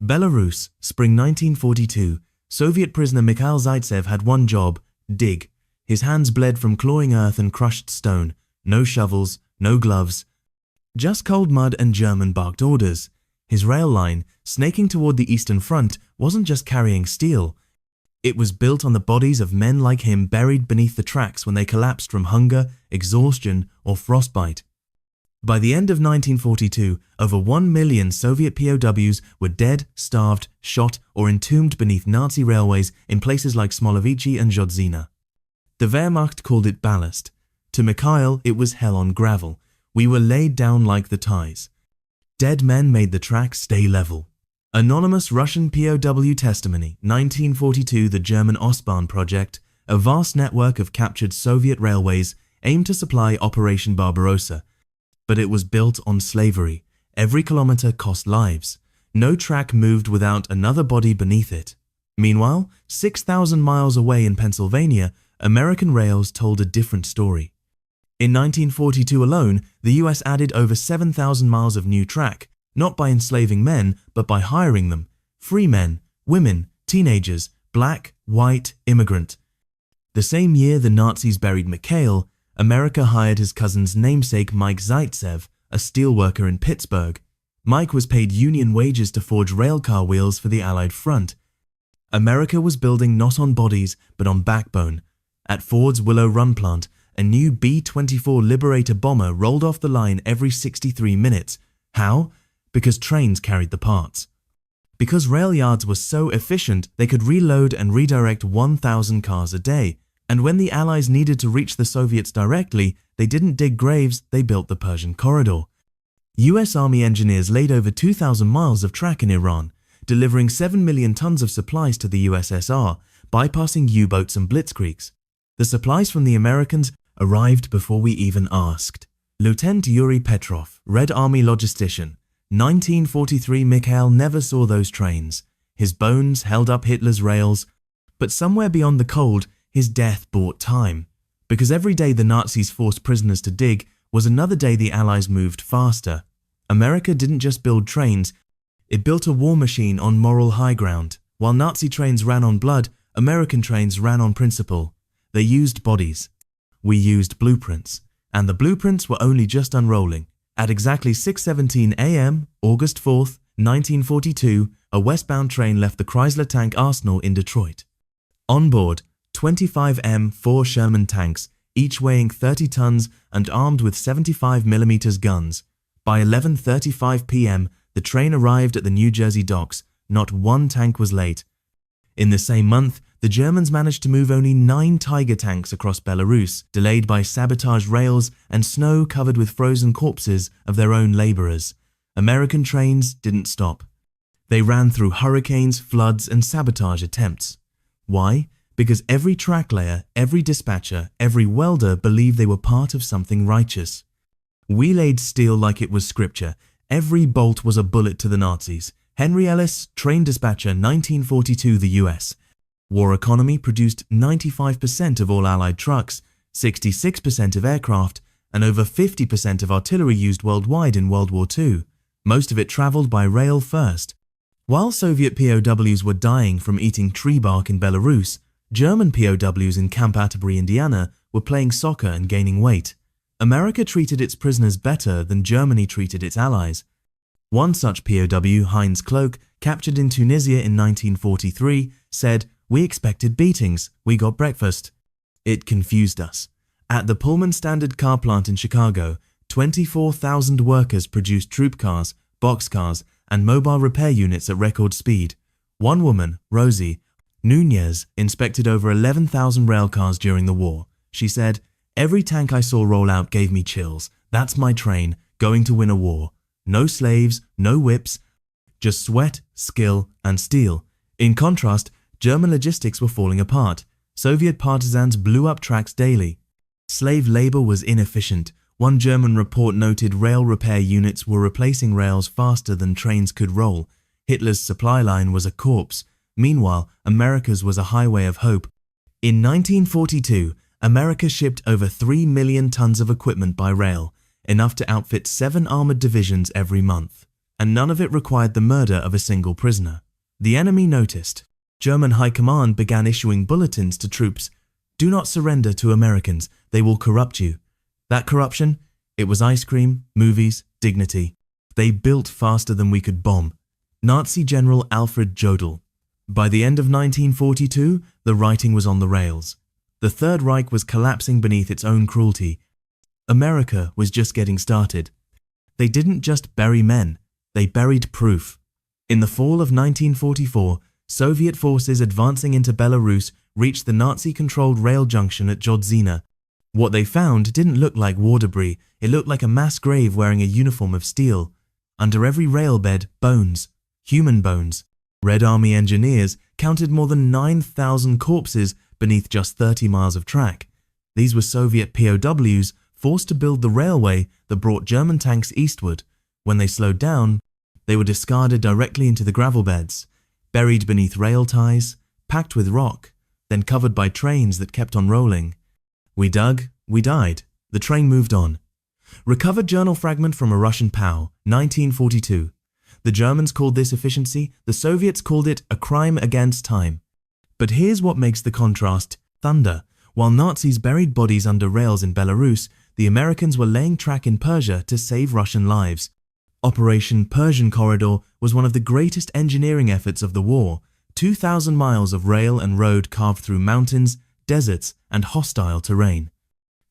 Belarus, spring 1942. Soviet prisoner Mikhail Zaitsev had one job: dig. His hands bled from clawing earth and crushed stone. No shovels, no gloves. Just cold mud and German barked orders. His rail line, snaking toward the Eastern Front, wasn't just carrying steel. It was built on the bodies of men like him buried beneath the tracks when they collapsed from hunger, exhaustion, or frostbite. By the end of 1942, over 1 million Soviet POWs were dead, starved, shot, or entombed beneath Nazi railways in places like Osipovichi and Jodzina. The Wehrmacht called it ballast. To Mikhail, it was hell on gravel. We were laid down like the ties. Dead men made the tracks stay level. Anonymous Russian POW testimony, 1942. The German Ostbahn project, a vast network of captured Soviet railways, aimed to supply Operation Barbarossa. But it was built on slavery. Every kilometer cost lives. No track moved without another body beneath it. Meanwhile, 6,000 miles away in Pennsylvania, American rails told a different story. In 1942 alone, the US added over 7,000 miles of new track, not by enslaving men, but by hiring them. Free men, women, teenagers, black, white, immigrant. The same year the Nazis buried Mikhail, America hired his cousin's namesake Mike Zaitsev, a steelworker in Pittsburgh. Mike was paid union wages to forge railcar wheels for the Allied front. America was building not on bodies, but on backbone. At Ford's Willow Run plant, a new B-24 Liberator bomber rolled off the line every 63 minutes. How? Because trains carried the parts. Because rail yards were so efficient, they could reload and redirect 1,000 cars a day. And when the Allies needed to reach the Soviets directly, they didn't dig graves, they built the Persian Corridor. US Army engineers laid over 2,000 miles of track in Iran, delivering 7 million tons of supplies to the USSR, bypassing U-boats and blitzkriegs. The supplies from the Americans arrived before we even asked. Lieutenant Yuri Petrov, Red Army logistician. 1943. Mikhail never saw those trains. His bones held up Hitler's rails. But somewhere beyond the cold, his death bought time. Because every day the Nazis forced prisoners to dig was another day the Allies moved faster. America didn't just build trains, it built a war machine on moral high ground. While Nazi trains ran on blood, American trains ran on principle. They used bodies. We used blueprints. And the blueprints were only just unrolling. At exactly 6:17 a.m., August 4th, 1942, a westbound train left the Chrysler Tank Arsenal in Detroit. On board, 25 M4 Sherman tanks, each weighing 30 tons and armed with 75mm guns. By 11:35 p.m., the train arrived at the New Jersey docks. Not one tank was late. In the same month, the Germans managed to move only 9 Tiger tanks across Belarus, delayed by sabotaged rails and snow covered with frozen corpses of their own laborers. American trains didn't stop. They ran through hurricanes, floods, and sabotage attempts. Why? Because every track layer, every dispatcher, every welder believed they were part of something righteous. We laid steel like it was scripture. Every bolt was a bullet to the Nazis. Henry Ellis, train dispatcher, 1942, the US. War economy produced 95% of all Allied trucks, 66% of aircraft, and over 50% of artillery used worldwide in World War II. Most of it traveled by rail first. While Soviet POWs were dying from eating tree bark in Belarus, German POWs in Camp Atterbury, Indiana, were playing soccer and gaining weight. America treated its prisoners better than Germany treated its allies. One such POW, Heinz Cloak, captured in Tunisia in 1943, said, "We expected beatings, we got breakfast." It confused us. At the Pullman Standard car plant in Chicago, 24,000 workers produced troop cars, boxcars, and mobile repair units at record speed. One woman, Rosie Nunez, inspected over 11,000 railcars during the war. She said, "Every tank I saw roll out gave me chills. That's my train, going to win a war. No slaves, no whips, just sweat, skill, and steel." In contrast, German logistics were falling apart. Soviet partisans blew up tracks daily. Slave labor was inefficient. One German report noted rail repair units were replacing rails faster than trains could roll. Hitler's supply line was a corpse. Meanwhile, America's was a highway of hope. In 1942, America shipped over 3 million tons of equipment by rail, enough to outfit 7 armored divisions every month. and none of it required the murder of a single prisoner. The enemy noticed. German High Command began issuing bulletins to troops. Do not surrender to Americans, they will corrupt you. That corruption? It was ice cream, movies, dignity. They built faster than we could bomb. Nazi General Alfred Jodl. By the end of 1942, the writing was on the rails. The Third Reich was collapsing beneath its own cruelty. America was just getting started. They didn't just bury men, they buried proof. In the fall of 1944, Soviet forces advancing into Belarus reached the Nazi-controlled rail junction at Jodzina. What they found didn't look like war debris, it looked like a mass grave wearing a uniform of steel. Under every rail bed, bones, human bones. Red Army engineers counted more than 9,000 corpses beneath just 30 miles of track. These were Soviet POWs forced to build the railway that brought German tanks eastward. When they slowed down, they were discarded directly into the gravel beds, buried beneath rail ties, packed with rock, then covered by trains that kept on rolling. We dug, we died. The train moved on. Recovered journal fragment from a Russian POW, 1942. The Germans called this efficiency, the Soviets called it a crime against time. But here's what makes the contrast thunder. While Nazis buried bodies under rails in Belarus, the Americans were laying track in Persia to save Russian lives. Operation Persian Corridor was one of the greatest engineering efforts of the war. 2,000 miles of rail and road carved through mountains, deserts, and hostile terrain.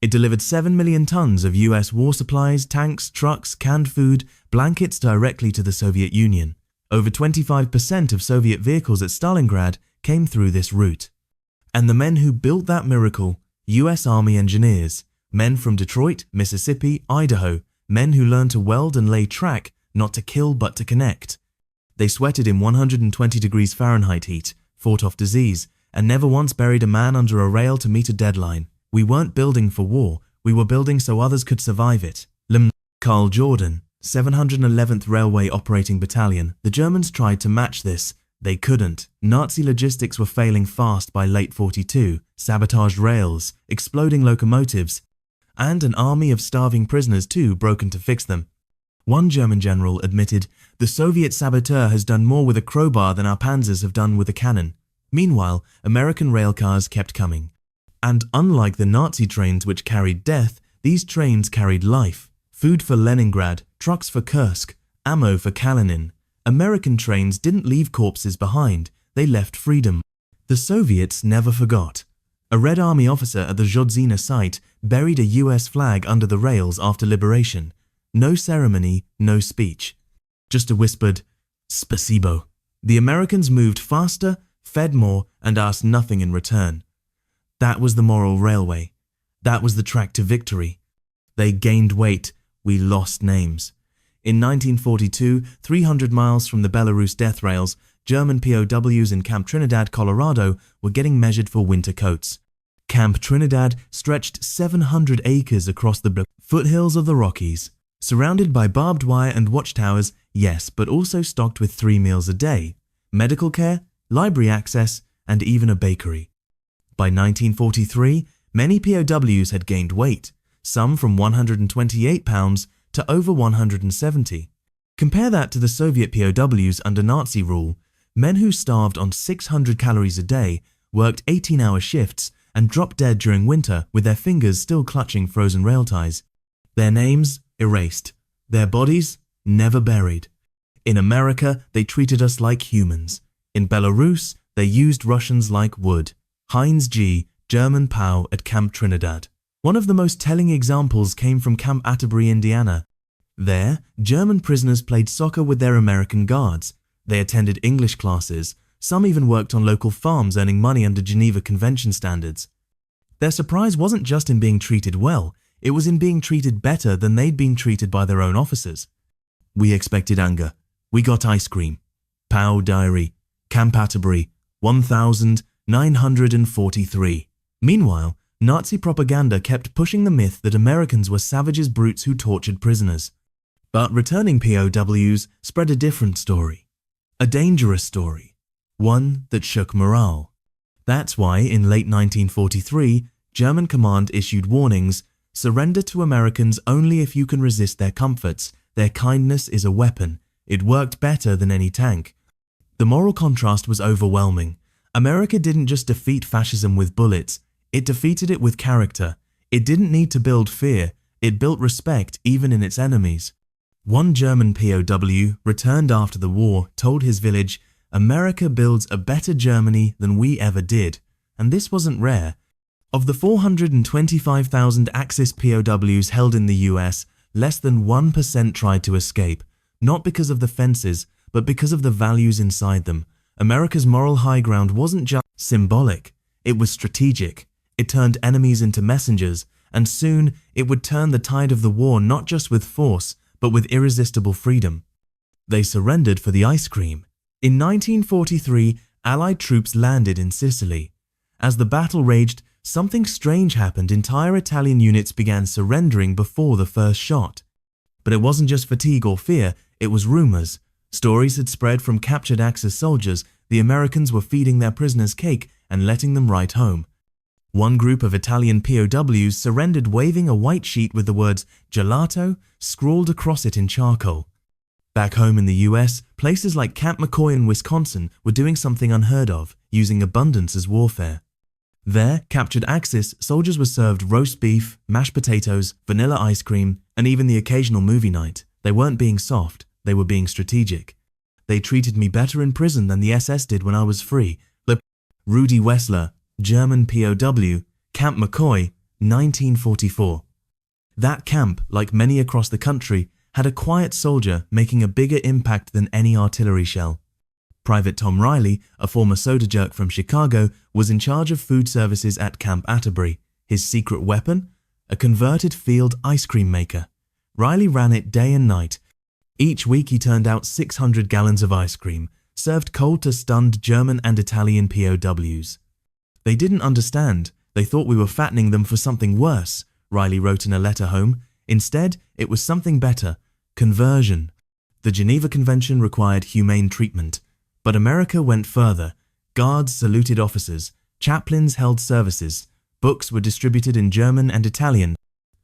It delivered 7 million tons of US war supplies, tanks, trucks, canned food, blankets directly to the Soviet Union. Over 25% of Soviet vehicles at Stalingrad came through this route. And the men who built that miracle, US Army engineers, men from Detroit, Mississippi, Idaho, men who learned to weld and lay track, not to kill but to connect. They sweated in 120 degrees Fahrenheit heat, fought off disease, and never once buried a man under a rail to meet a deadline. We weren't building for war, we were building so others could survive it. Carl Jordan, 711th Railway Operating Battalion. The Germans tried to match this. They couldn't. Nazi logistics were failing fast by late 42, sabotaged rails, exploding locomotives, and an army of starving prisoners too broken to fix them. One German general admitted, "The Soviet saboteur has done more with a crowbar than our panzers have done with a cannon." Meanwhile, American railcars kept coming. And unlike the Nazi trains which carried death, these trains carried life. Food for Leningrad, trucks for Kursk, ammo for Kalinin. American trains didn't leave corpses behind, they left freedom. The Soviets never forgot. A Red Army officer at the Jodzina site buried a US flag under the rails after liberation. No ceremony, no speech. Just a whispered, "Spasibo." The Americans moved faster, fed more, and asked nothing in return. That was the moral railway. That was the track to victory. They gained weight, we lost names. In 1942, 300 miles from the Belarus death rails, German POWs in Camp Trinidad, Colorado were getting measured for winter coats. Camp Trinidad stretched 700 acres across the foothills of the Rockies, surrounded by barbed wire and watchtowers, yes, but also stocked with 3 meals a day, medical care, library access, and even a bakery. By 1943, many POWs had gained weight, some from 128 pounds to over 170. Compare that to the Soviet POWs under Nazi rule, men who starved on 600 calories a day, worked 18-hour shifts, and dropped dead during winter with their fingers still clutching frozen rail ties. Their names erased, their bodies never buried. In America, they treated us like humans. In Belarus, they used Russians like wood. Heinz G., German POW at Camp Trinidad. One of the most telling examples came from Camp Atterbury, Indiana. There, German prisoners played soccer with their American guards. They attended English classes. Some even worked on local farms earning money under Geneva Convention standards. Their surprise wasn't just in being treated well, it was in being treated better than they'd been treated by their own officers. We expected anger. We got ice cream. POW Diary, Camp Atterbury, 1943. Meanwhile, Nazi propaganda kept pushing the myth that Americans were savages brutes who tortured prisoners. But returning POWs spread a different story. A dangerous story. One that shook morale. That's why in late 1943, German command issued warnings: surrender to Americans only if you can resist their comforts. Their kindness is a weapon. It worked better than any tank. The moral contrast was overwhelming. America didn't just defeat fascism with bullets, it defeated it with character. It didn't need to build fear, it built respect even in its enemies. One German POW, returned after the war, told his village, "America builds a better Germany than we ever did." And this wasn't rare. Of the 425,000 Axis POWs held in the US, less than 1% tried to escape, not because of the fences, but because of the values inside them. America's moral high ground wasn't just symbolic, it was strategic. It turned enemies into messengers, and soon it would turn the tide of the war not just with force, but with irresistible freedom. They surrendered for the ice cream. In 1943, Allied troops landed in Sicily. As the battle raged, something strange happened. Entire Italian units began surrendering before the first shot. But it wasn't just fatigue or fear, it was rumors. Stories had spread from captured Axis soldiers. The Americans were feeding their prisoners cake and letting them write home. One group of Italian POWs surrendered waving a white sheet with the words "Gelato" scrawled across it in charcoal. Back home in the US, places like Camp McCoy in Wisconsin were doing something unheard of, using abundance as warfare. There, captured Axis soldiers were served roast beef, mashed potatoes, vanilla ice cream, and even the occasional movie night. They weren't being soft, they were being strategic. They treated me better in prison than the SS did when I was free. Rudy Wessler, German POW, Camp McCoy, 1944. That camp, like many across the country, had a quiet soldier making a bigger impact than any artillery shell. Private Tom Riley, a former soda jerk from Chicago, was in charge of food services at Camp Atterbury. His secret weapon? A converted field ice cream maker. Riley ran it day and night. Each week he turned out 600 gallons of ice cream, served cold to stunned German and Italian POWs. They didn't understand. They thought we were fattening them for something worse, Riley wrote in a letter home. Instead, it was something better: conversion. The Geneva Convention required humane treatment. But America went further. Guards saluted officers, chaplains held services, books were distributed in German and Italian.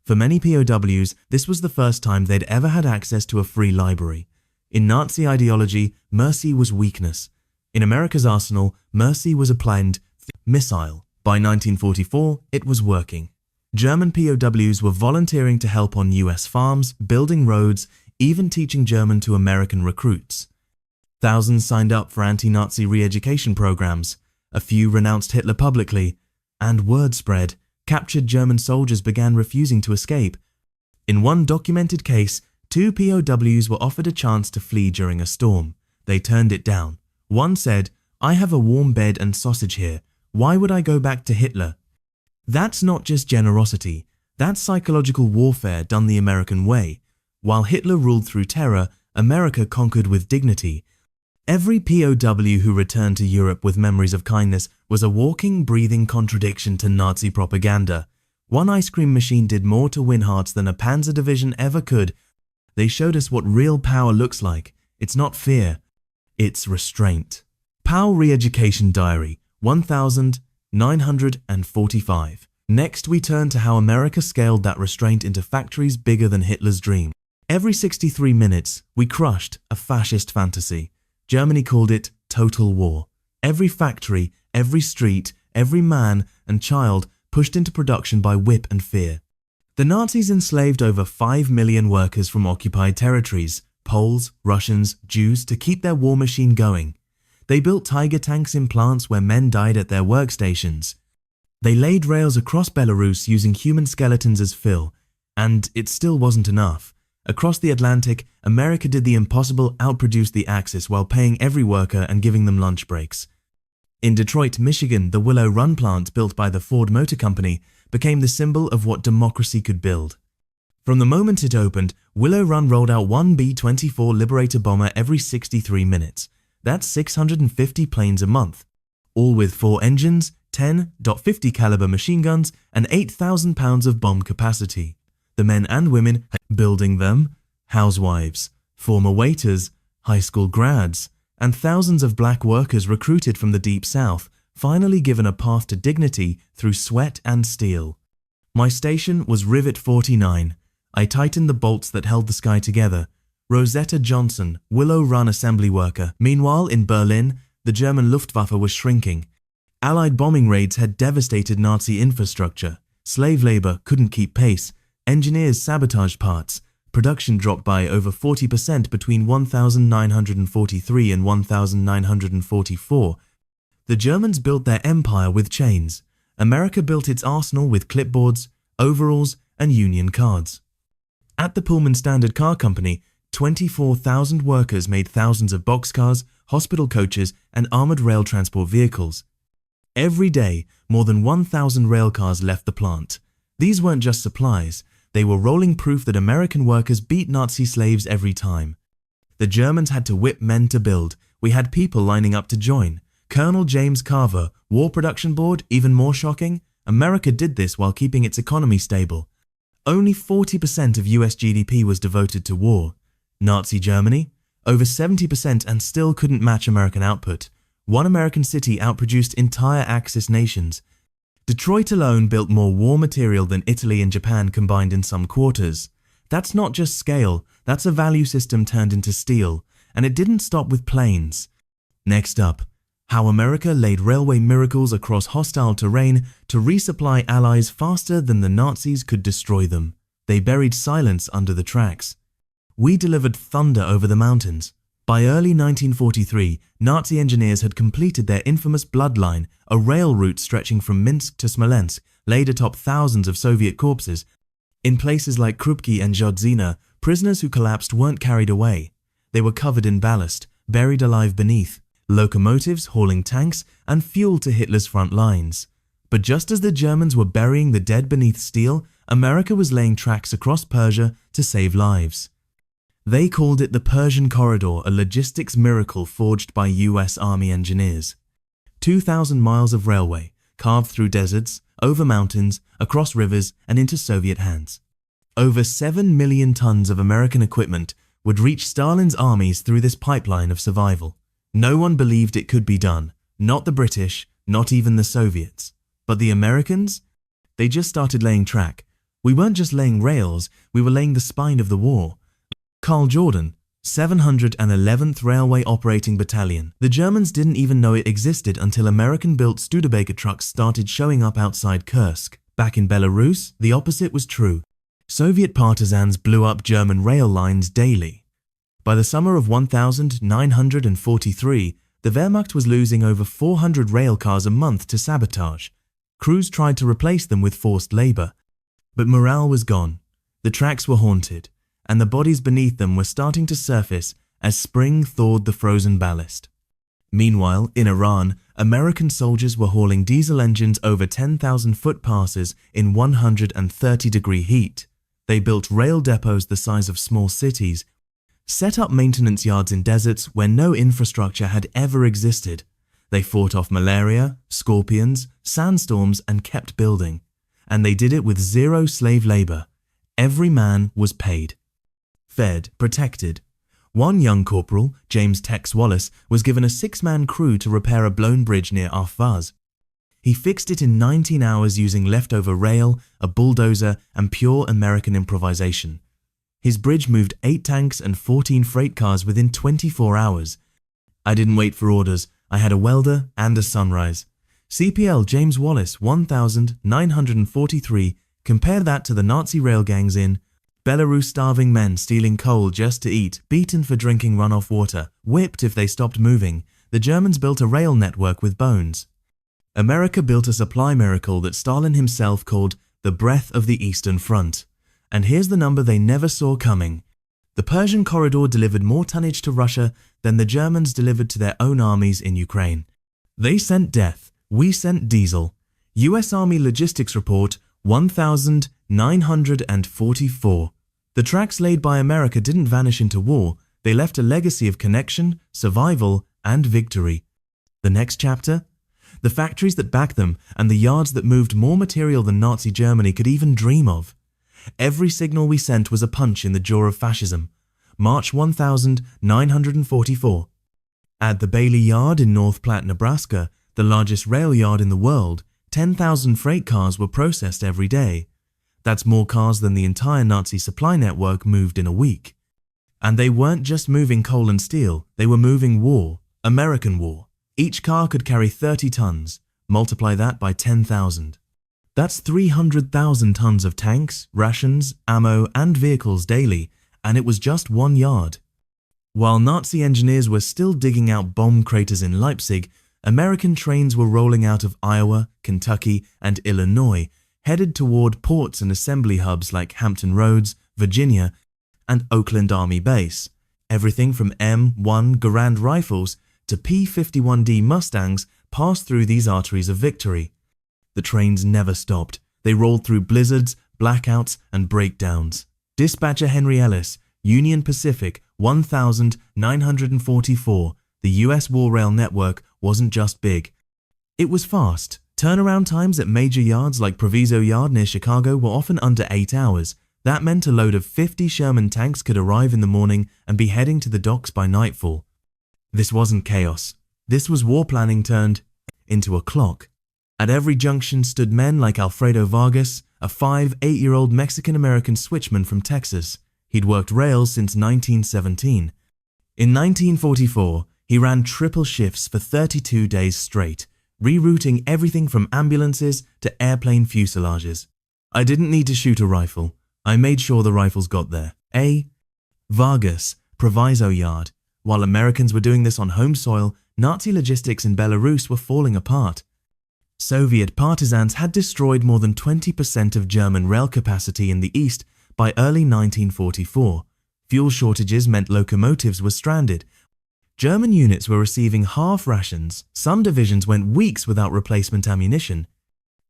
For many POWs, this was the first time they'd ever had access to a free library. In Nazi ideology, mercy was weakness. In America's arsenal, mercy was a planned missile. By 1944, it was working. German POWs were volunteering to help on US farms, building roads, even teaching German to American recruits. Thousands signed up for anti-Nazi re-education programs. A few renounced Hitler publicly. And word spread. Captured German soldiers began refusing to escape. In one documented case, 2 POWs were offered a chance to flee during a storm. They turned it down. One said, "I have a warm bed and sausage here. Why would I go back to Hitler?" That's not just generosity. That's psychological warfare done the American way. While Hitler ruled through terror, America conquered with dignity. Every POW who returned to Europe with memories of kindness was a walking, breathing contradiction to Nazi propaganda. One ice cream machine did more to win hearts than a Panzer division ever could. They showed us what real power looks like. It's not fear, it's restraint. POW Re-Education Diary, 1945. Next, we turn to how America scaled that restraint into factories bigger than Hitler's dream. Every 63 minutes, we crushed a fascist fantasy. Germany called it total war. Every factory, every street, every man and child pushed into production by whip and fear. The Nazis enslaved over 5 million workers from occupied territories, Poles, Russians, Jews, to keep their war machine going. They built tiger tanks in plants where men died at their workstations. They laid rails across Belarus using human skeletons as fill, and it still wasn't enough. Across the Atlantic, America did the impossible: outproduced the Axis while paying every worker and giving them lunch breaks. In Detroit, Michigan, the Willow Run plant built by the Ford Motor Company became the symbol of what democracy could build. From the moment it opened, Willow Run rolled out one B-24 Liberator bomber every 63 minutes. That's 650 planes a month, all with 4 engines, 10 .50 caliber machine guns, and 8,000 pounds of bomb capacity. The men and women building them, housewives, former waiters, high school grads, and thousands of black workers recruited from the Deep South, finally given a path to dignity through sweat and steel. My station was Rivet 49. I tightened the bolts that held the sky together. Rosetta Johnson, Willow Run assembly worker. Meanwhile, in Berlin, the German Luftwaffe was shrinking. Allied bombing raids had devastated Nazi infrastructure. Slave labor couldn't keep pace. Engineers sabotaged parts. Production dropped by over 40% between 1943 and 1944. The Germans built their empire with chains. America built its arsenal with clipboards, overalls, and Union cards. At the Pullman Standard Car Company, 24,000 workers made thousands of boxcars, hospital coaches, and armored rail transport vehicles. Every day, more than 1,000 railcars left the plant. These weren't just supplies, they were rolling proof that American workers beat Nazi slaves every time. The Germans had to whip men to build. We had people lining up to join. Colonel James Carver, War Production Board, even more shocking, America did this while keeping its economy stable. Only 40% of US GDP was devoted to war. Nazi Germany? Over 70% and still couldn't match American output. One American city outproduced entire Axis nations. Detroit alone built more war material than Italy and Japan combined in some quarters. That's not just scale, that's a value system turned into steel, and it didn't stop with planes. Next up, how America laid railway miracles across hostile terrain to resupply allies faster than the Nazis could destroy them. They buried silence under the tracks. We delivered thunder over the mountains. By early 1943, Nazi engineers had completed their infamous Bloodline, a rail route stretching from Minsk to Smolensk, laid atop thousands of Soviet corpses. In places like Krupki and Zhodzina, prisoners who collapsed weren't carried away. They were covered in ballast, buried alive beneath, locomotives hauling tanks and fuel to Hitler's front lines. But just as the Germans were burying the dead beneath steel, America was laying tracks across Persia to save lives. They called it the Persian Corridor, a logistics miracle forged by US Army engineers. 2,000 miles of railway, carved through deserts, over mountains, across rivers, and into Soviet hands. Over 7 million tons of American equipment would reach Stalin's armies through this pipeline of survival. No one believed it could be done, not the British, not even the Soviets. But the Americans? They just started laying track. We weren't just laying rails, we were laying the spine of the war. Carl Jordan, 711th Railway Operating Battalion. The Germans didn't even know it existed until American-built Studebaker trucks started showing up outside Kursk. Back in Belarus, the opposite was true. Soviet partisans blew up German rail lines daily. By the summer of 1943, the Wehrmacht was losing over 400 rail cars a month to sabotage. Crews tried to replace them with forced labor. But morale was gone. The tracks were haunted, and the bodies beneath them were starting to surface as spring thawed the frozen ballast. Meanwhile, in Iran, American soldiers were hauling diesel engines over 10,000 foot passes in 130-degree heat. They built rail depots the size of small cities, set up maintenance yards in deserts where no infrastructure had ever existed. They fought off malaria, scorpions, sandstorms, and kept building. And they did it with zero slave labor. Every man was paid. Fed, protected. One young corporal, James Tex Wallace, was given a 6-man crew to repair a blown bridge near Ahvaz. He fixed it in 19 hours using leftover rail, a bulldozer, and pure American improvisation. His bridge moved 8 tanks and 14 freight cars within 24 hours. I didn't wait for orders. I had a welder and a sunrise. CPL James Wallace, 1943. Compare that to the Nazi rail gangs in Belarus, starving men stealing coal just to eat, beaten for drinking runoff water, whipped if they stopped moving. The Germans built a rail network with bones. America built a supply miracle that Stalin himself called the breath of the Eastern Front. And here's the number they never saw coming. The Persian Corridor delivered more tonnage to Russia than the Germans delivered to their own armies in Ukraine. They sent death, we sent diesel. US Army Logistics Report 1944. The tracks laid by America didn't vanish into war, they left a legacy of connection, survival, and victory. The next chapter? The factories that backed them and the yards that moved more material than Nazi Germany could even dream of. Every signal we sent was a punch in the jaw of fascism. March 1944. At the Bailey Yard in North Platte, Nebraska, the largest rail yard in the world, 10,000 freight cars were processed every day. That's more cars than the entire Nazi supply network moved in a week. And they weren't just moving coal and steel, they were moving war, American war. Each car could carry 30 tons, multiply that by 10,000. That's 300,000 tons of tanks, rations, ammo, and vehicles daily, and it was just 1 yard. While Nazi engineers were still digging out bomb craters in Leipzig, American trains were rolling out of Iowa, Kentucky, and Illinois, headed toward ports and assembly hubs like Hampton Roads, Virginia, and Oakland Army Base. Everything from M1 Garand rifles to P-51D Mustangs passed through these arteries of victory. The trains never stopped. They rolled through blizzards, blackouts, and breakdowns. Dispatcher Henry Ellis, Union Pacific 1944, the U.S. War Rail network wasn't just big. It was fast. Turnaround times at major yards like Proviso Yard near Chicago were often under 8 hours. That meant a load of 50 Sherman tanks could arrive in the morning and be heading to the docks by nightfall. This wasn't chaos. This was war planning turned into a clock. At every junction stood men like Alfredo Vargas, a 8-year-old Mexican-American switchman from Texas. He'd worked rails since 1917. In 1944, he ran triple shifts for 32 days straight, rerouting everything from ambulances to airplane fuselages. I didn't need to shoot a rifle. I made sure the rifles got there. Vargas, Proviso Yard. While Americans were doing this on home soil, Nazi logistics in Belarus were falling apart. Soviet partisans had destroyed more than 20% of German rail capacity in the east by early 1944. Fuel shortages meant locomotives were stranded. German units were receiving half rations. Some divisions went weeks without replacement ammunition.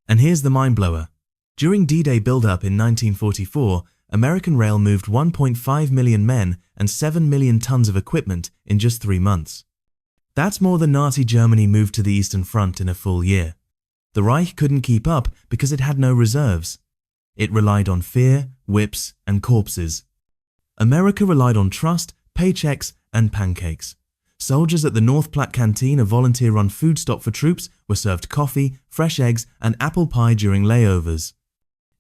And here's the mind-blower. During D-Day build-up in 1944, American rail moved 1.5 million men and 7 million tons of equipment in just 3 months. That's more than Nazi Germany moved to the Eastern Front in a full year. The Reich couldn't keep up because it had no reserves. It relied on fear, whips, and corpses. America relied on trust, paychecks, and pancakes. Soldiers at the North Platte Canteen, a volunteer-run food stop for troops, were served coffee, fresh eggs, and apple pie during layovers.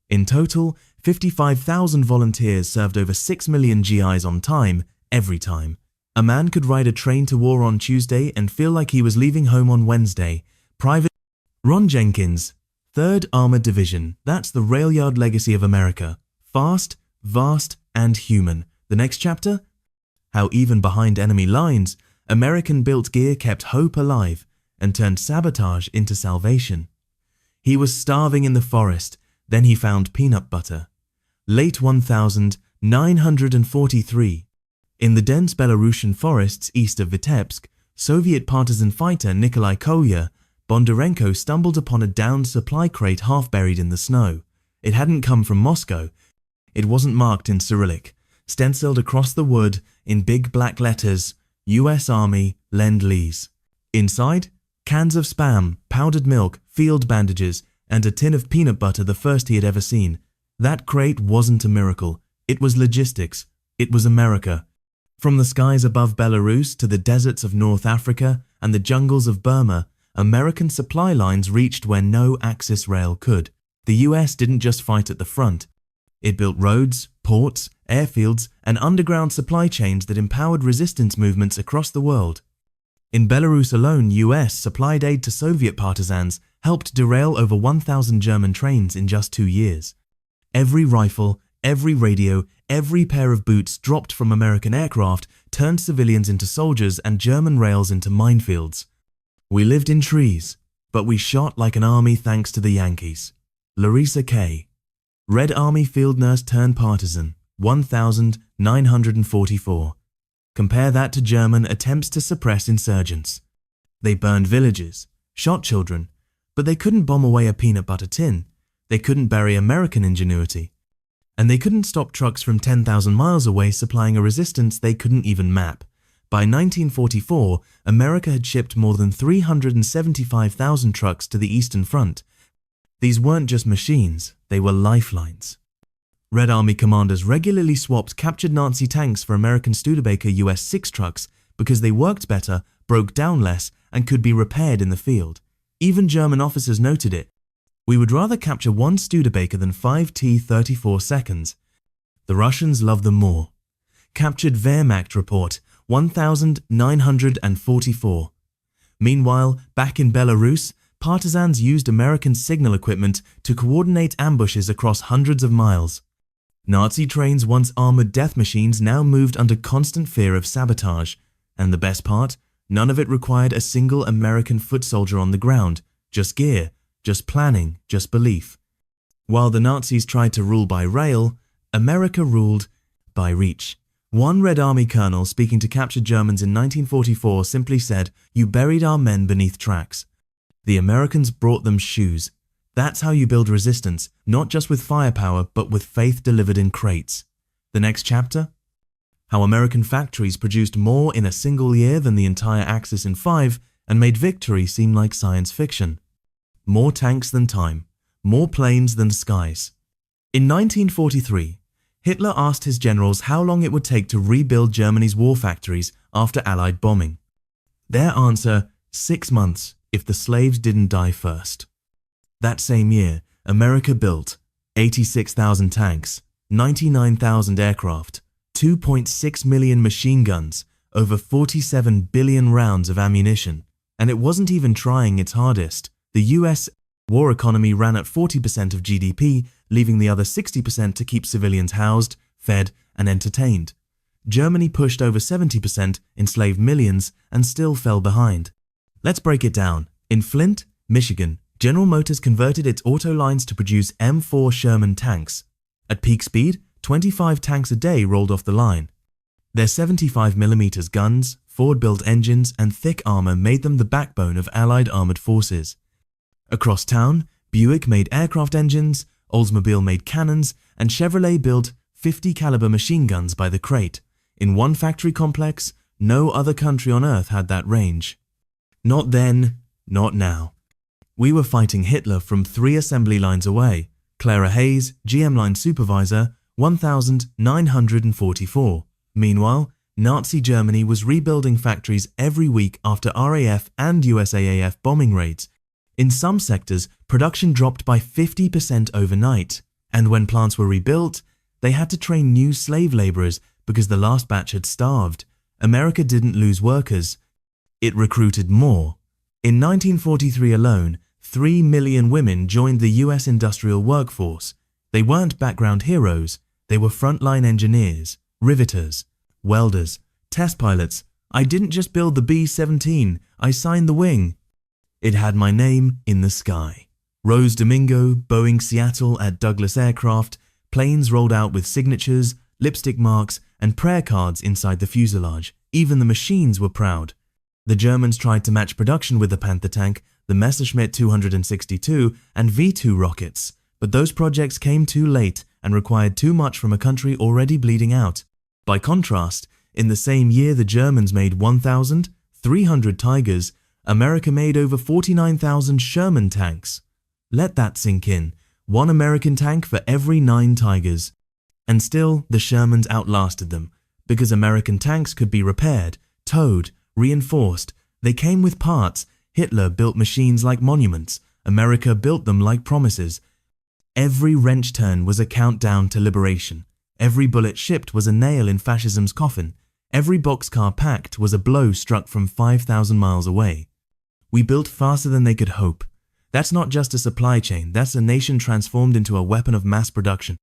In total, 55,000 volunteers served over 6 million GIs on time, every time. A man could ride a train to war on Tuesday and feel like he was leaving home on Wednesday. Private Ron Jenkins, 3rd Armored Division. That's the rail yard legacy of America. Fast, vast, and human. The next chapter? How even behind enemy lines, American-built gear kept hope alive and turned sabotage into salvation. He was starving in the forest. Then he found peanut butter. Late 1943. In the dense Belarusian forests east of Vitebsk, Soviet partisan fighter Nikolai Kolya Bondarenko stumbled upon a downed supply crate half buried in the snow. It hadn't come from Moscow. It wasn't marked in Cyrillic. Stenciled across the wood in big black letters, U.S. Army, Lend-Lease. Inside, cans of Spam, powdered milk, field bandages, and a tin of peanut butter, the first he had ever seen. That crate wasn't a miracle. It was logistics. It was America. From the skies above Belarus to the deserts of North Africa and the jungles of Burma, American supply lines reached where no Axis rail could. The US didn't just fight at the front. It built roads, ports, airfields, and underground supply chains that empowered resistance movements across the world. In Belarus alone, US supplied aid to Soviet partisans helped derail over 1,000 German trains in just 2 years. Every rifle, every radio, every pair of boots dropped from American aircraft turned civilians into soldiers and German rails into minefields. We lived in trees, but we shot like an army thanks to the Yankees. Larissa K. Red Army field nurse turned partisan, 1944. Compare that to German attempts to suppress insurgents. They burned villages, shot children, but they couldn't bomb away a peanut butter tin. They couldn't bury American ingenuity. And they couldn't stop trucks from 10,000 miles away supplying a resistance they couldn't even map. By 1944, America had shipped more than 375,000 trucks to the Eastern Front. These weren't just machines, they were lifelines. Red Army commanders regularly swapped captured Nazi tanks for American Studebaker US 6 trucks because they worked better, broke down less, and could be repaired in the field. Even German officers noted it. We would rather capture one Studebaker than 5 T-34 seconds. The Russians loved them more. captured Wehrmacht report 1,944. Meanwhile, back in Belarus, partisans used American signal equipment to coordinate ambushes across hundreds of miles. Nazi trains, once armored death machines, now moved under constant fear of sabotage. And the best part? None of it required a single American foot soldier on the ground. Just gear, just planning, just belief. While the Nazis tried to rule by rail, America ruled by reach. One Red Army colonel speaking to captured Germans in 1944 simply said, "You buried our men beneath tracks." The Americans brought them shoes. That's how you build resistance, not just with firepower, but with faith delivered in crates. The next chapter? How American factories produced more in a single year than the entire Axis in 5 and made victory seem like science fiction. More tanks than time, more planes than skies. In 1943, Hitler asked his generals how long it would take to rebuild Germany's war factories after Allied bombing. Their answer, 6 months if the slaves didn't die first. That same year, America built 86,000 tanks, 99,000 aircraft, 2.6 million machine guns, over 47 billion rounds of ammunition. And it wasn't even trying its hardest. The US war economy ran at 40% of GDP, leaving the other 60% to keep civilians housed, fed, and entertained. Germany pushed over 70%, enslaved millions, and still fell behind. Let's break it down. In Flint, Michigan, General Motors converted its auto lines to produce M4 Sherman tanks. At peak speed, 25 tanks a day rolled off the line. Their 75mm guns, Ford-built engines, and thick armor made them the backbone of Allied armored forces. Across town, Buick made aircraft engines, Oldsmobile made cannons, and Chevrolet built 50 caliber machine guns by the crate. In one factory complex, no other country on earth had that range. Not then, not now. We were fighting Hitler from 3 assembly lines away. Clara Hayes, GM line supervisor, 1,944. Meanwhile, Nazi Germany was rebuilding factories every week after RAF and USAAF bombing raids. In some sectors, production dropped by 50% overnight, and when plants were rebuilt, they had to train new slave laborers because the last batch had starved. America didn't lose workers, it recruited more. In 1943 alone, 3 million women joined the US industrial workforce. They weren't background heroes, they were frontline engineers, riveters, welders, test pilots. I didn't just build the B-17, I signed the wing. It had my name in the sky. Rose Domingo, Boeing Seattle at Douglas Aircraft, planes rolled out with signatures, lipstick marks, and prayer cards inside the fuselage. Even the machines were proud. The Germans tried to match production with the Panther tank, the Messerschmitt 262, and V-2 rockets, but those projects came too late and required too much from a country already bleeding out. By contrast, in the same year the Germans made 1,300 Tigers, America made over 49,000 Sherman tanks. Let that sink in. 1 American tank for every 9 Tigers. And still, the Shermans outlasted them, because American tanks could be repaired, towed, reinforced. They came with parts. Hitler built machines like monuments. America built them like promises. Every wrench turn was a countdown to liberation. Every bullet shipped was a nail in fascism's coffin. Every boxcar packed was a blow struck from 5,000 miles away. We built faster than they could hope. That's not just a supply chain, that's a nation transformed into a weapon of mass production.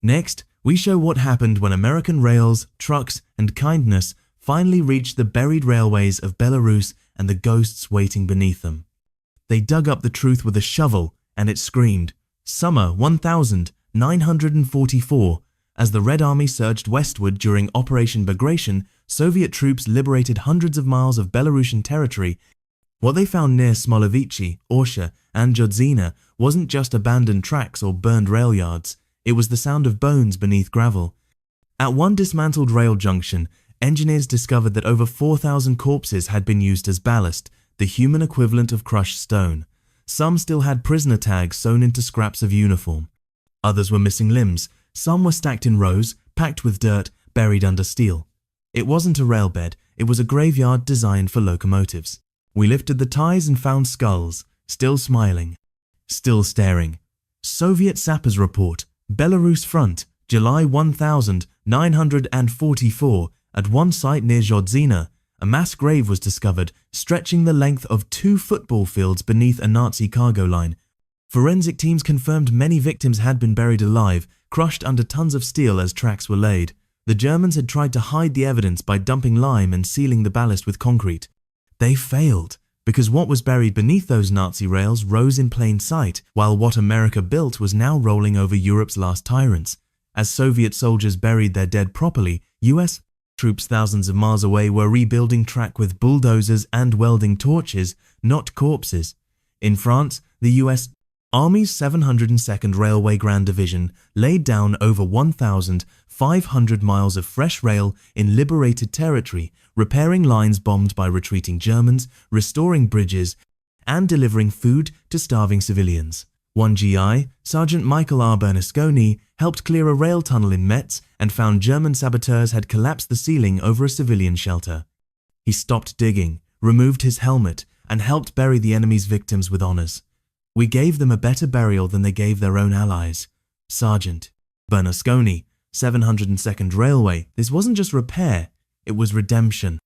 Next, we show what happened when American rails, trucks, and kindness finally reached the buried railways of Belarus and the ghosts waiting beneath them. They dug up the truth with a shovel, and it screamed, "Summer 1944, as the Red Army surged westward during Operation Bagration, Soviet troops liberated hundreds of miles of Belarusian territory. What they found near Osipovichi, Orsha, and Jodzina wasn't just abandoned tracks or burned rail yards, it was the sound of bones beneath gravel. At one dismantled rail junction, engineers discovered that over 4,000 corpses had been used as ballast, the human equivalent of crushed stone. Some still had prisoner tags sewn into scraps of uniform. Others were missing limbs. Some were stacked in rows, packed with dirt, buried under steel. It wasn't a railbed, it was a graveyard designed for locomotives. We lifted the ties and found skulls, still smiling, still staring. Soviet sappers report, Belarus front, July 1944, at one site near Zhodzina, a mass grave was discovered stretching the length of 2 football fields beneath a Nazi cargo line. Forensic teams confirmed many victims had been buried alive, crushed under tons of steel as tracks were laid. The Germans had tried to hide the evidence by dumping lime and sealing the ballast with concrete. They failed, because what was buried beneath those Nazi rails rose in plain sight, while what America built was now rolling over Europe's last tyrants. As Soviet soldiers buried their dead properly, US troops thousands of miles away were rebuilding track with bulldozers and welding torches, not corpses. In France, the US Army's 702nd Railway Grand Division laid down over 1,500 miles of fresh rail in liberated territory, repairing lines bombed by retreating Germans, restoring bridges, and delivering food to starving civilians. One GI, Sergeant Michael R. Bernasconi, helped clear a rail tunnel in Metz and found German saboteurs had collapsed the ceiling over a civilian shelter. He stopped digging, removed his helmet, and helped bury the enemy's victims with honors. We gave them a better burial than they gave their own allies. Sergeant Bernasconi, 702nd Railway. This wasn't just repair, it was redemption.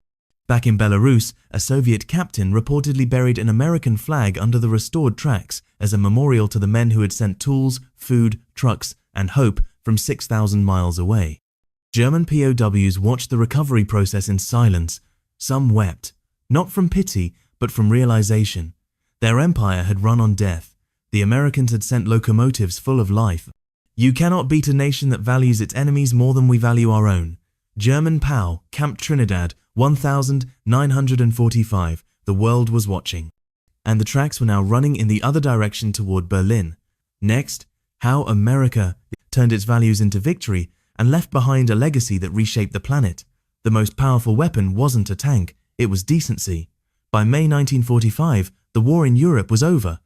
Back in Belarus, a Soviet captain reportedly buried an American flag under the restored tracks as a memorial to the men who had sent tools, food, trucks, and hope from 6,000 miles away. German POWs watched the recovery process in silence. Some wept, not from pity, but from realization. Their empire had run on death. The Americans had sent locomotives full of life. You cannot beat a nation that values its enemies more than we value our own. German POW, Camp Trinidad, 1945. The world was watching. And the tracks were now running in the other direction toward Berlin. Next, how America turned its values into victory and left behind a legacy that reshaped the planet. The most powerful weapon wasn't a tank, it was decency. By May 1945, the war in Europe was over.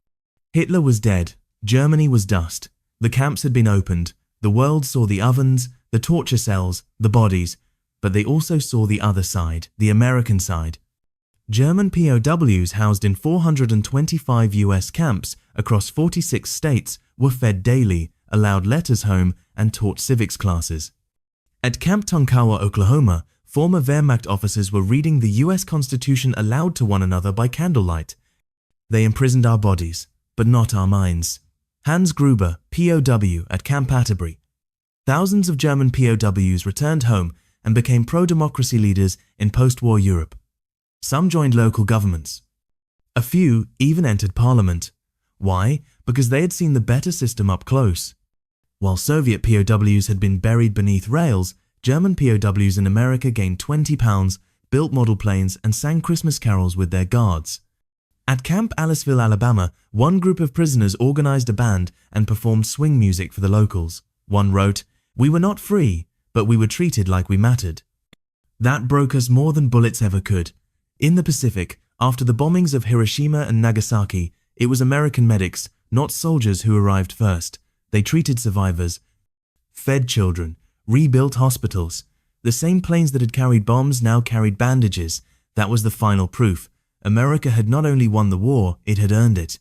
Hitler was dead. Germany was dust. The camps had been opened. The world saw the ovens, the torture cells, the bodies, but they also saw the other side, the American side. German POWs housed in 425 US camps across 46 states were fed daily, allowed letters home, and taught civics classes. At Camp Tonkawa, Oklahoma, former Wehrmacht officers were reading the US Constitution aloud to one another by candlelight. They imprisoned our bodies, but not our minds. Hans Gruber, POW at Camp Atterbury. Thousands of German POWs returned home and became pro-democracy leaders in post-war Europe. Some joined local governments. A few even entered parliament. Why? Because they had seen the better system up close. While Soviet POWs had been buried beneath rails, German POWs in America gained 20 pounds, built model planes, and sang Christmas carols with their guards. At Camp Aliceville, Alabama, one group of prisoners organized a band and performed swing music for the locals. One wrote, "We were not free, but we were treated like we mattered." That broke us more than bullets ever could. In the Pacific, after the bombings of Hiroshima and Nagasaki, it was American medics, not soldiers, who arrived first. They treated survivors, fed children, rebuilt hospitals. The same planes that had carried bombs now carried bandages. That was the final proof. America had not only won the war, it had earned it.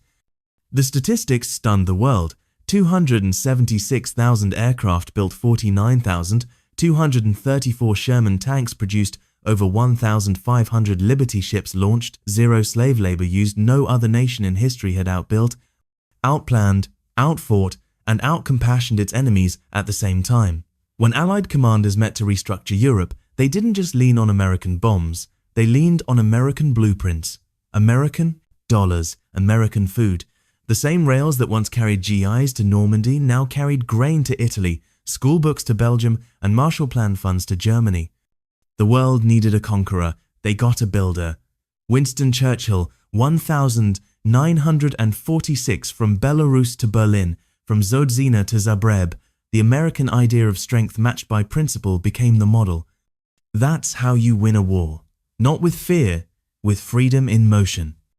The statistics stunned the world. 276,000 aircraft built 49,000, 234 Sherman tanks produced over 1,500 Liberty ships launched, zero slave labor used. No other nation in history had outbuilt, outplanned, outfought, and outcompassioned its enemies at the same time. When Allied commanders met to restructure Europe, they didn't just lean on American bombs. They leaned on American blueprints, American dollars, American food. The same rails that once carried GIs to Normandy now carried grain to Italy, school books to Belgium, and Marshall Plan funds to Germany. The world needed a conqueror. They got a builder. Winston Churchill, 1946, from Belarus to Berlin, from Zhodzina to Zagreb. The American idea of strength matched by principle became the model. That's how you win a war. Not with fear, with freedom in motion.